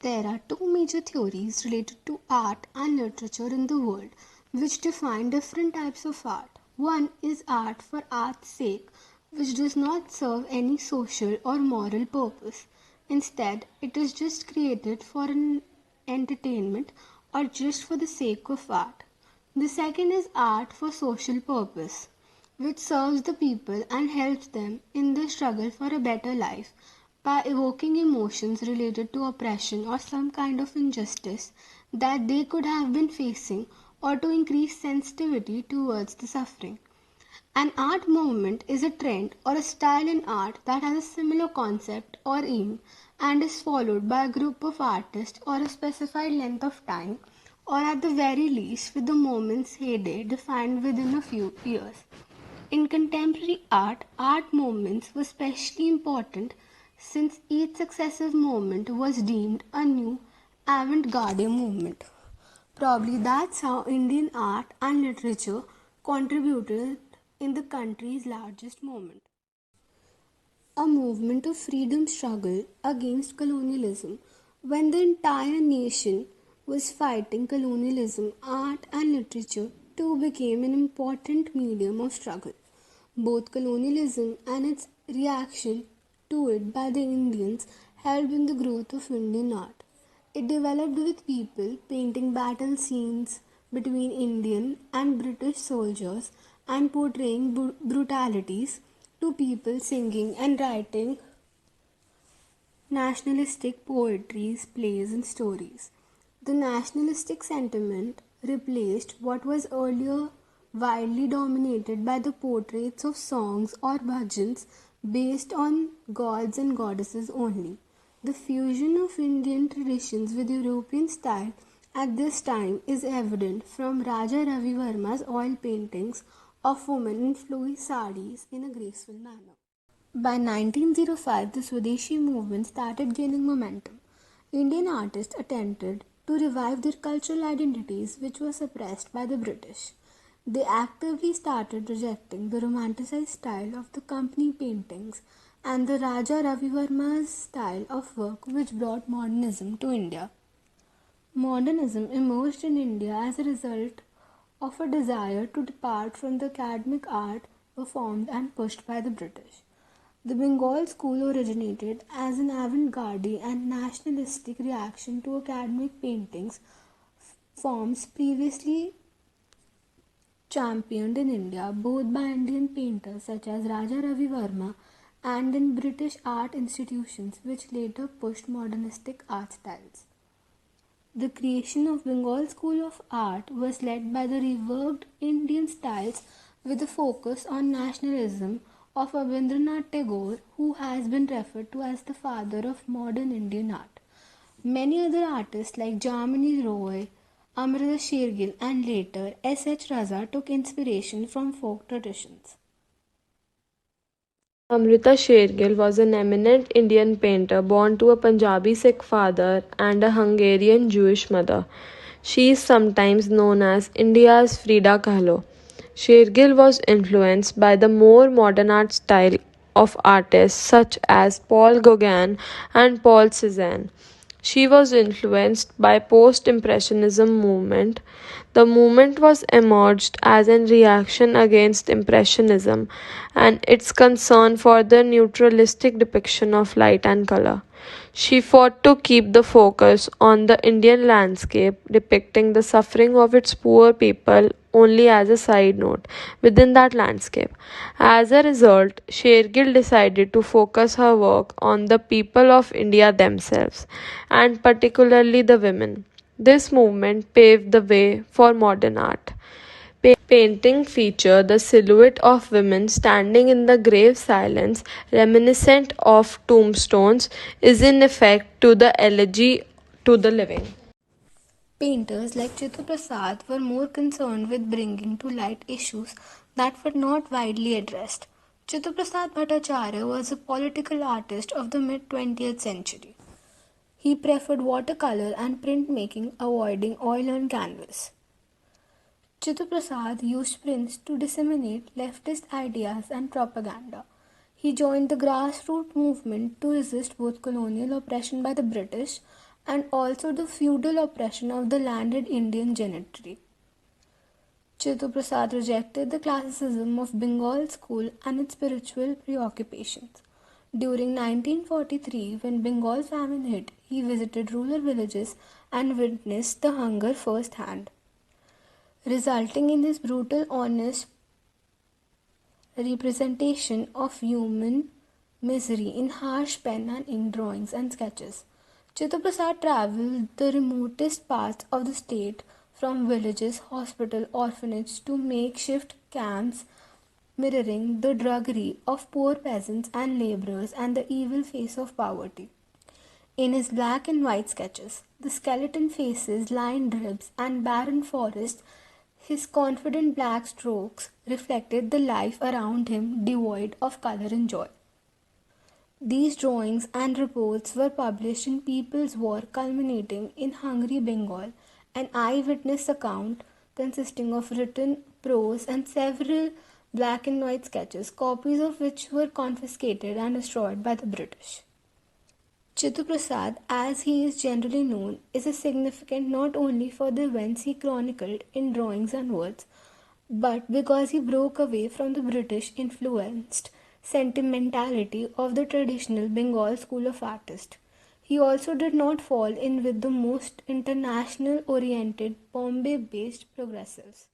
There are two major theories related to art and literature in the world which define different types of art. One is art for art's sake, which does not serve any social or moral purpose. Instead, it is just created for an entertainment or just for the sake of art. The second is art for social purpose, which serves the people and helps them in their struggle for a better life by evoking emotions related to oppression or some kind of injustice that they could have been facing, or to increase sensitivity towards the suffering. An art movement is a trend or a style in art that has a similar concept or aim and is followed by a group of artists or a specified length of time, or at the very least with the moment's heyday defined within a few years. In contemporary art, art movements were especially important since each successive movement was deemed a new avant-garde movement. Probably that's how Indian art and literature contributed in the country's largest movement. A movement of freedom struggle against colonialism. When the entire nation was fighting colonialism, art and literature too became an important medium of struggle. Both colonialism and its reaction to it by the Indians helped in the growth of Indian art. It developed with people painting battle scenes between Indian and British soldiers and portraying brutalities to people singing and writing nationalistic poetries, plays, and stories. The nationalistic sentiment replaced what was earlier widely dominated by the portraits of songs or bhajans based on gods and goddesses only. The fusion of Indian traditions with European style at this time is evident from Raja Ravi Verma's oil paintings of women in flowy saris in a graceful manner. By 1905, the Swadeshi movement started gaining momentum. Indian artists attempted to revive their cultural identities which were suppressed by the British. They actively started rejecting the romanticized style of the company paintings and the Raja Ravi Verma's style of work which brought modernism to India. Modernism emerged in India as a result of a desire to depart from the academic art performed and pushed by the British. The Bengal school originated as an avant-garde and nationalistic reaction to academic paintings forms previously championed in India both by Indian painters such as Raja Ravi Verma and in British art institutions which later pushed modernistic art styles. The creation of Bengal School of Art was led by the reworked Indian styles with a focus on nationalism of Rabindranath Tagore, who has been referred to as the father of modern Indian art. Many other artists like Jamini Roy, Amrita Shergill, and later S.H. Raza took inspiration from folk traditions. Amrita Shergill was an eminent Indian painter born to a Punjabi Sikh father and a Hungarian Jewish mother. She is sometimes known as India's Frida Kahlo. Shergill was influenced by the more modern art style of artists such as Paul Gauguin and Paul Cézanne. She was influenced by post-impressionism movement. The movement was emerged as a reaction against impressionism and its concern for the naturalistic depiction of light and color. She fought to keep the focus on the Indian landscape, depicting the suffering of its poor people only as a side note within that landscape. As a result, Shergill decided to focus her work on the people of India themselves, and particularly the women. This movement paved the way for modern art. Painting feature the silhouette of women standing in the grave silence, reminiscent of tombstones, is in effect to the elegy to the living. Painters like Chitta Prasad were more concerned with bringing to light issues that were not widely addressed. Chitta Prasad Bhattacharya was a political artist of the mid 20th century. He preferred watercolor and printmaking, avoiding oil on canvas. Chitta Prasad used prints to disseminate leftist ideas and propaganda. He joined the grassroots movement to resist both colonial oppression by the British and also the feudal oppression of the landed Indian gentry. Chitta Prasad rejected the classicism of Bengal school and its spiritual preoccupations. During 1943, when Bengal famine hit, he visited rural villages and witnessed the hunger firsthand, resulting in this brutal, honest representation of human misery in harsh pen and ink drawings and sketches. Chittaprasad travelled the remotest parts of the state, from villages, hospital, orphanage to makeshift camps, mirroring the drudgery of poor peasants and labourers and the evil face of poverty. In his black and white sketches, the skeleton faces, lined ribs, and barren forests, his confident black strokes reflected the life around him devoid of colour and joy. These drawings and reports were published in People's War, culminating in Hungry Bengal, an eyewitness account consisting of written prose and several black and white sketches, copies of which were confiscated and destroyed by the British. Chitta Prasad, as he is generally known, is significant not only for the events he chronicled in drawings and words, but because he broke away from the British influenced sentimentality of the traditional Bengal school of artists. He also did not fall in with the most international oriented Bombay based progressives.